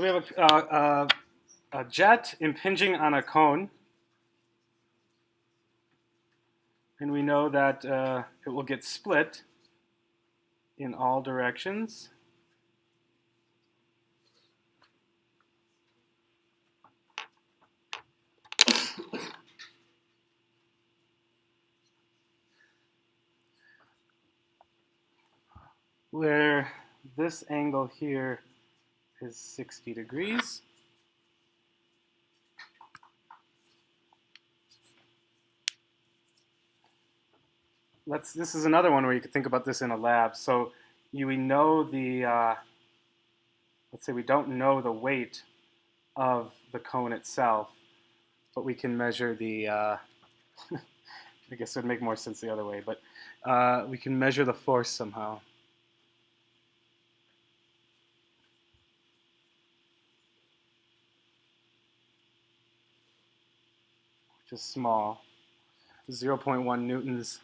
So we have a jet impinging on a cone, and we know that it will get split in all directions. Where this angle here is 60 degrees. This is another one where you could think about this in a lab. So we know let's say we don't know the weight of the cone itself, but we can measure I guess it would make more sense the other way, but we can measure the force somehow. Which is small, 0.1 newtons.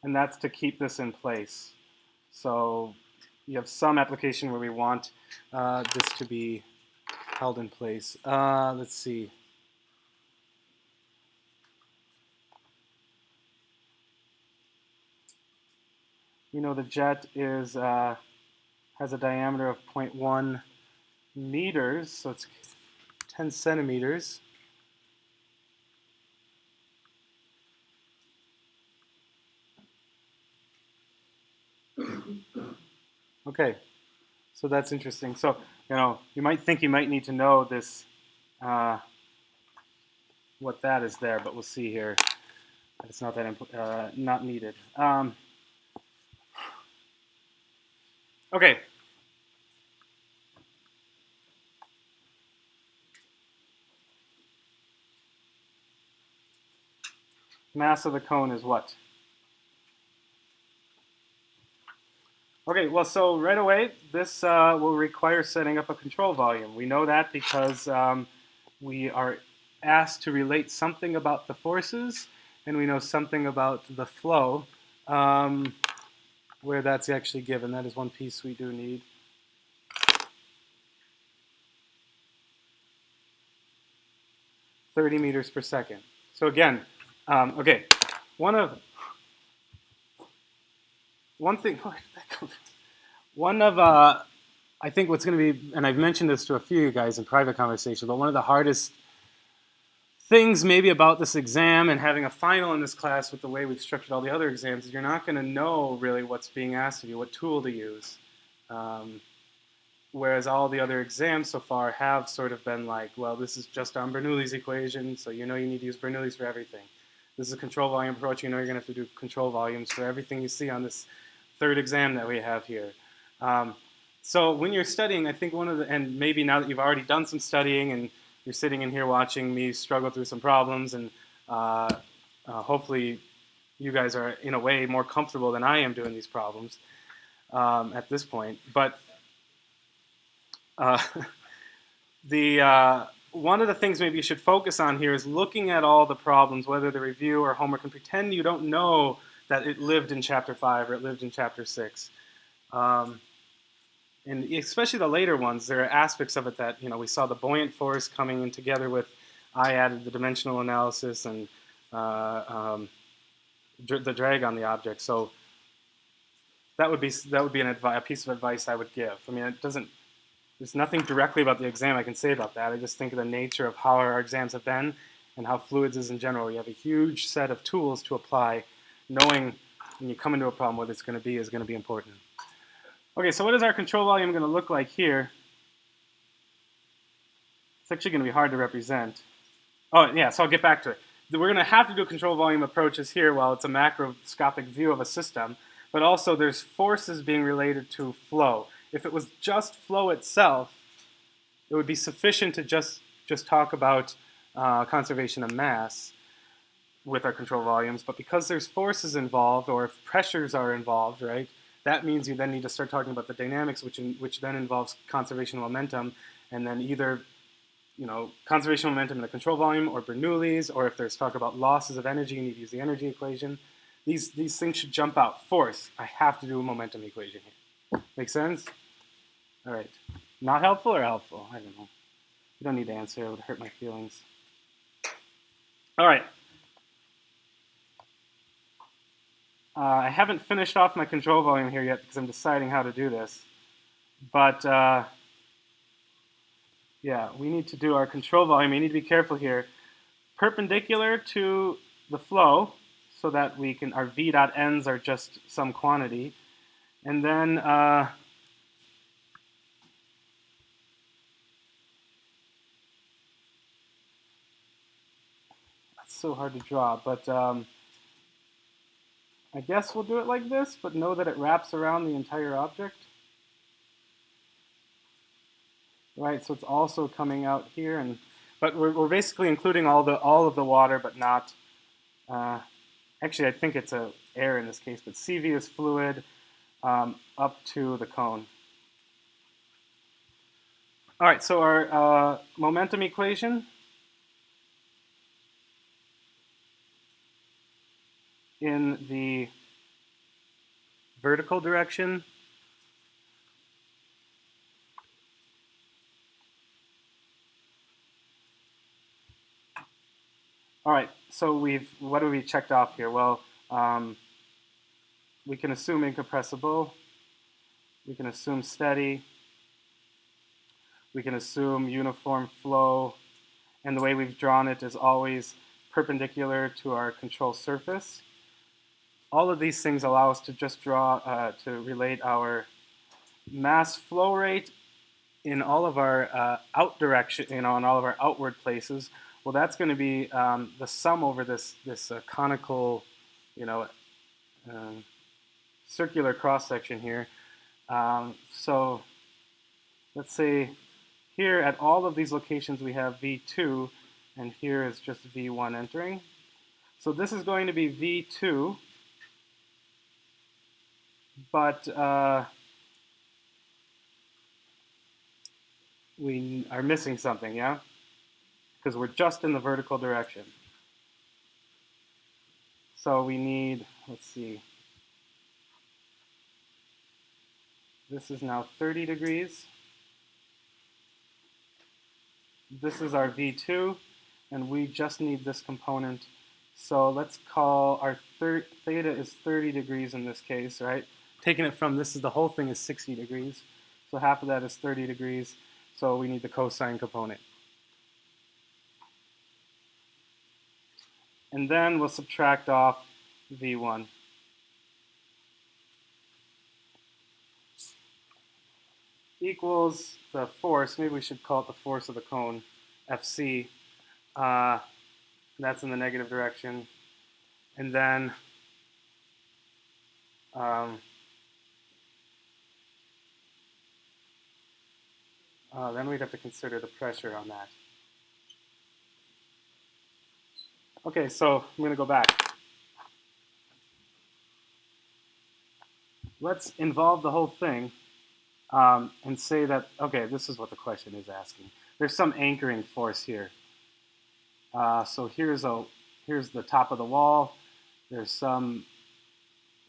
And that's to keep this in place. So you have some application where we want this to be held in place. Let's see. You know the jet has a diameter of 0.1 meters, so it's 10 centimeters. Okay, so that's interesting. So, you might think you might need to know this, what that is there, but we'll see here. It's not that not needed. Okay. Mass of the cone is what? Okay, well, so right away, this will require setting up a control volume. We know that because we are asked to relate something about the forces, and we know something about the flow, where that's actually given. That is one piece we do need. "30 meters per second." So again, okay, one of I think what's going to be, and I've mentioned this to a few of you guys in private conversation, but one of the hardest things maybe about this exam and having a final in this class with the way we've structured all the other exams is you're not going to know really what's being asked of you, what tool to use. Whereas all the other exams so far have sort of been like, well, this is just on Bernoulli's equation, so you know you need to use Bernoulli's for everything. This is a control volume approach, you know you're going to have to do control volumes for everything you see on this third exam that we have here. So when you're studying, I think and maybe now that you've already done some studying and you're sitting in here watching me struggle through some problems, and hopefully you guys are in a way more comfortable than I am doing these problems at this point. But one of the things maybe you should focus on here is looking at all the problems, whether the review or homework, and pretend you don't know that it lived in Chapter 5 or it lived in Chapter 6. And especially the later ones, there are aspects of it that, we saw the buoyant force coming in together with, I added the dimensional analysis and the drag on the object. So that would be a piece of advice I would give. I mean, there's nothing directly about the exam I can say about that. I just think of the nature of how our exams have been and how fluids is in general. You have a huge set of tools to apply. Knowing when you come into a problem what it's going to be is going to be important. Okay, so what is our control volume going to look like here? It's actually going to be hard to represent. Oh, yeah, so I'll get back to it. We're going to have to do control volume approaches here while it's a macroscopic view of a system, but also there's forces being related to flow. If it was just flow itself, it would be sufficient to just talk about conservation of mass with our control volumes, but because there's forces involved, or if pressures are involved, right, that means you then need to start talking about the dynamics, which then involves conservation of momentum, and then either conservation of momentum in the control volume or Bernoulli's, or if there's talk about losses of energy, you need to use the energy equation. These things should jump out. Force, I have to do a momentum equation here. Make sense? All right. Not helpful or helpful? I don't know. You don't need to answer. It would hurt my feelings. All right. I haven't finished off my control volume here yet because I'm deciding how to do this. But yeah, we need to do our control volume. You need to be careful here. Perpendicular to the flow so that we can, our v dot ends are just some quantity. And then that's so hard to draw, but I guess we'll do it like this, but know that it wraps around the entire object. Right, so it's also coming out here, but we're basically including all of the water, but not. Actually, I think it's air in this case, but CV is fluid up to the cone. All right, so our momentum equation in the vertical direction all right, so what have we checked off here? Well, we can assume incompressible, we can assume steady, we can assume uniform flow, and the way we've drawn it is always perpendicular to our control surface. All of these things allow us to just draw, to relate our mass flow rate in all of our out direction, in all of our outward places. Well, that's going to be the sum over this conical, circular cross section here. So let's say here at all of these locations we have V2, and here is just V1 entering. So this is going to be V2, but we are missing something, yeah? Because we're just in the vertical direction. So we need, let's see, this is now 30 degrees. This is our V2, and we just need this component. So let's call our theta is 30 degrees in this case, right? Taking it from this is the whole thing is 60 degrees. So half of that is 30 degrees. So we need the cosine component. And then we'll subtract off V1. Equals the force, maybe we should call it the force of the cone, Fc. That's in the negative direction. And then then we'd have to consider the pressure on that. Okay, so I'm going to go back. Let's involve the whole thing and say that, okay, this is what the question is asking. There's some anchoring force here. So here's the top of the wall. There's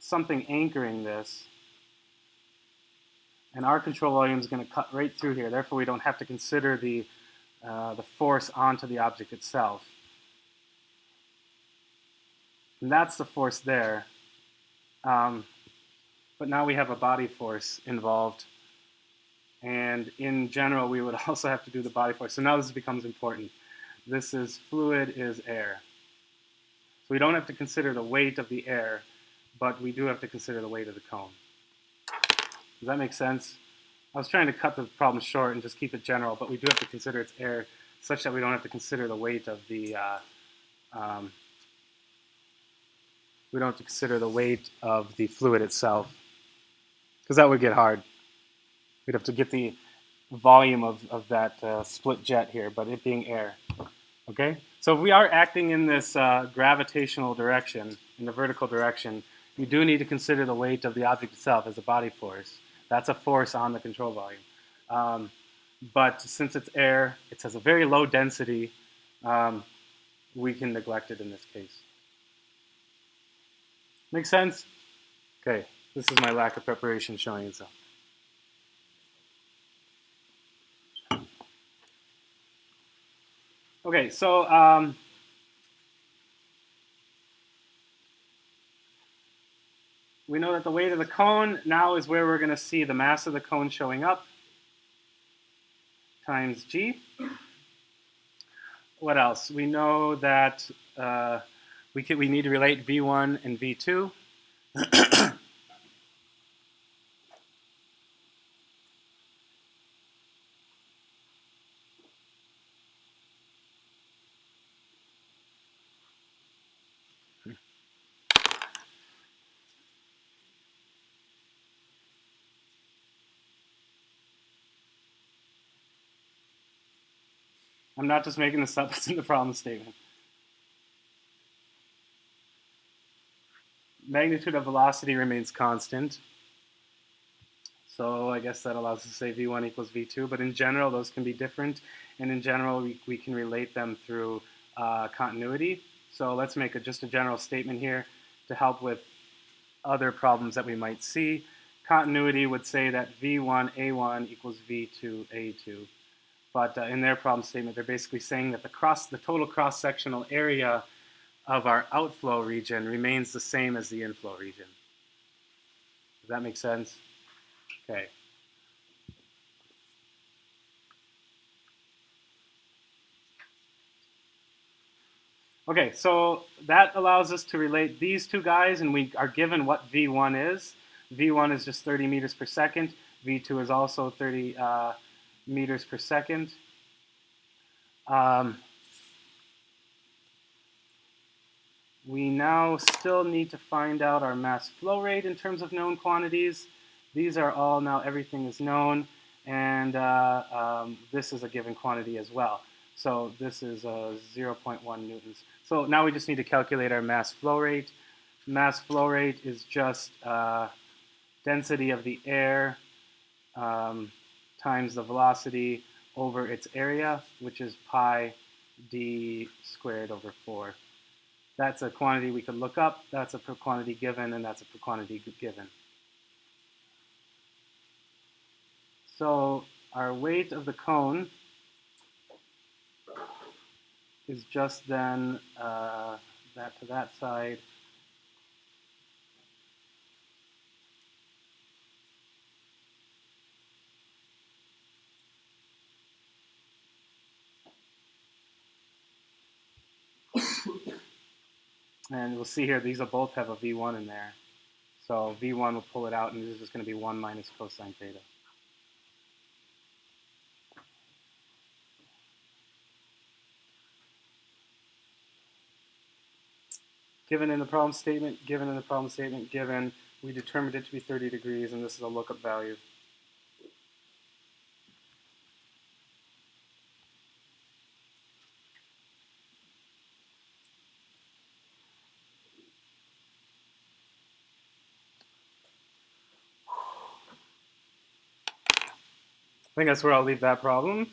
something anchoring this. And our control volume is going to cut right through here. Therefore, we don't have to consider the force onto the object itself. And that's the force there. But now we have a body force involved. And in general, we would also have to do the body force. So now this becomes important. This is fluid is air. So we don't have to consider the weight of the air, but we do have to consider the weight of the cone. Does that make sense? I was trying to cut the problem short and just keep it general, but we do have to consider its air such that we don't have to consider the weight of the we don't have to consider the weight of the fluid itself, because that would get hard. We'd have to get the volume of that split jet here, but it being air. Okay? So if we are acting in this gravitational direction, in the vertical direction, you do need to consider the weight of the object itself as a body force. That's a force on the control volume. But since it's air, it has a very low density, we can neglect it in this case. Make sense? Okay, this is my lack of preparation showing itself. Okay, so we know that the weight of the cone now is where we're going to see the mass of the cone showing up times g. What else? We know that we need to relate v1 and v2. I'm not just making this up, it's in the problem statement. Magnitude of velocity remains constant. So I guess that allows us to say v1 equals v2, but in general, those can be different. And in general, we can relate them through continuity. So let's make just a general statement here to help with other problems that we might see. Continuity would say that v1a1 equals v2a2. But in their problem statement, they're basically saying that the total cross-sectional area of our outflow region remains the same as the inflow region. Does that make sense? Okay. Okay, so that allows us to relate these two guys, and we are given what V1 is. V1 is just 30 meters per second. V2 is also 30 meters per second. We now still need to find out our mass flow rate in terms of known quantities. These are all now, everything is known, and this is a given quantity as well. So this is 0.1 newtons. So now we just need to calculate our mass flow rate. Mass flow rate is just density of the air times the velocity over its area, which is pi d squared over 4. That's a quantity we could look up, that's a per quantity given, and that's a per quantity given. So our weight of the cone is just then that to that side. And we'll see here, these will both have a V1 in there. So V1 will pull it out, and this is just going to be 1 minus cosine theta. Given in the problem statement, given in the problem statement, given, we determined it to be 30 degrees, and this is a lookup value. I think that's where I'll leave that problem.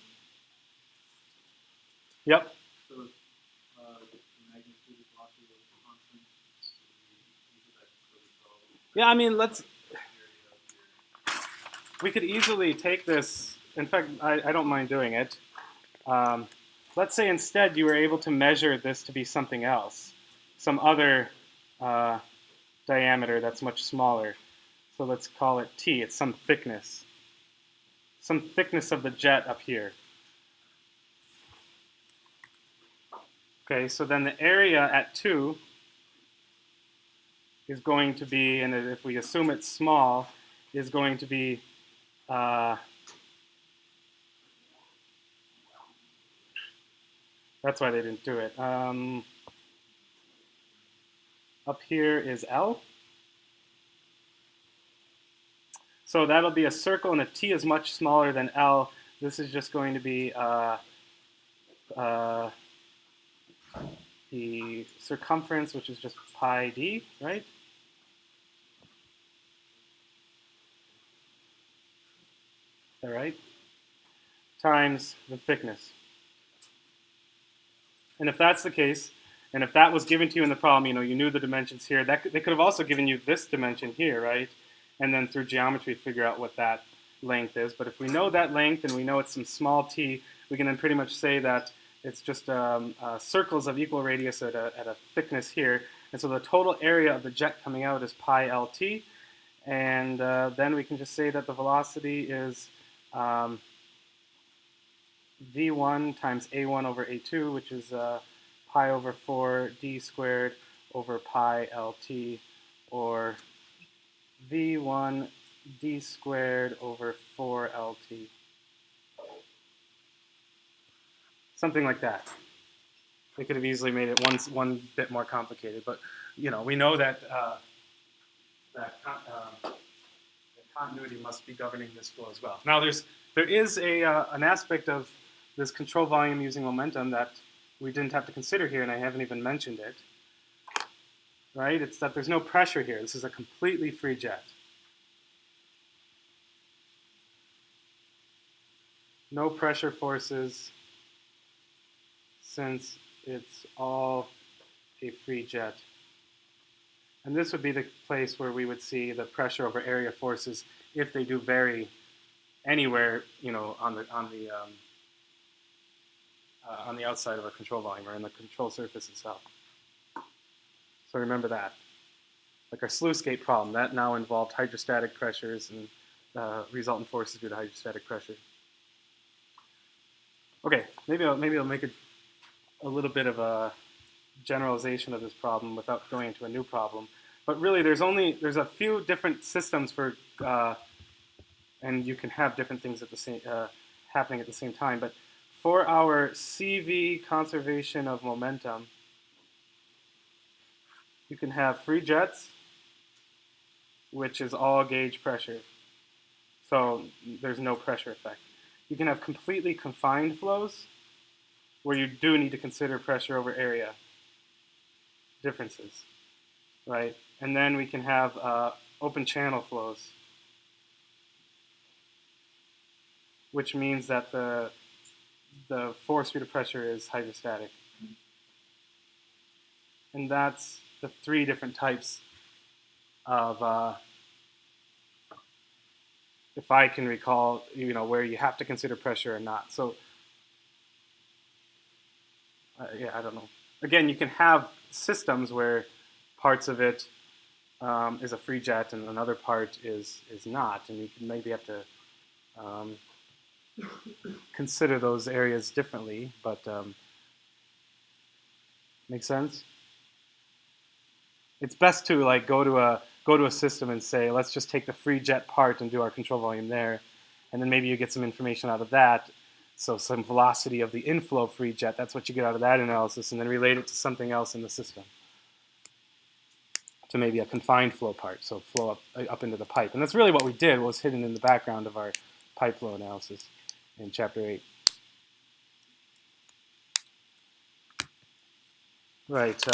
Yep. So the magnitude of velocity was constant. Yeah, I mean, we could easily take this. In fact, I don't mind doing it. Let's say instead you were able to measure this to be something else, some other diameter that's much smaller. So let's call it T. It's some thickness of the jet up here. Okay, so then the area at 2 is going to be, and if we assume it's small, is going to be that's why they didn't do it. Up here is L. So that'll be a circle, and if T is much smaller than L, this is just going to be the circumference, which is just pi d, right? Is that right? Times the thickness. And if that's the case, and if that was given to you in the problem, you knew the dimensions here, they could have also given you this dimension here, right? And then through geometry figure out what that length is. But if we know that length and we know it's some small t, we can then pretty much say that It's just circles of equal radius at a thickness here. And so the total area of the jet coming out is pi lt. And then we can just say that the velocity is v1 times a1 over a2, which is pi over 4 d squared over pi lt, or v1 d squared over 4 lt. Something like that. They could have easily made it one bit more complicated, but we know that the continuity must be governing this flow as well. Now, there is an aspect of this control volume using momentum that we didn't have to consider here, and I haven't even mentioned it. Right? It's that there's no pressure here. This is a completely free jet. No pressure forces, since it's all a free jet. And this would be the place where we would see the pressure over area forces if they do vary anywhere, on the outside of our control volume or in the control surface itself. So remember that. Like our sluice gate problem, that now involved hydrostatic pressures and resultant forces due to hydrostatic pressure. Okay, maybe I'll make a little bit of a generalization of this problem without going into a new problem. But really, there's a few different systems for, and you can have different things at the same happening at the same time. But for our CV conservation of momentum, you can have free jets, which is all gauge pressure. So there's no pressure effect. You can have completely confined flows, where you do need to consider pressure over area differences, right? And then we can have open channel flows, which means that the force due to pressure is hydrostatic. And that's the three different types of, if I can recall, where you have to consider pressure or not. So, yeah, I don't know. Again, you can have systems where parts of it is a free jet and another part is not, and you can maybe have to consider those areas differently, but make sense? It's best to go to a system and say, let's just take the free jet part and do our control volume there, and then maybe you get some information out of that. So some velocity of the inflow free jet, that's what you get out of that analysis, and then relate it to something else in the system, to maybe a confined flow part, so flow up into the pipe. And that's really what we did, was hidden in the background of our pipe flow analysis in Chapter 8. Right.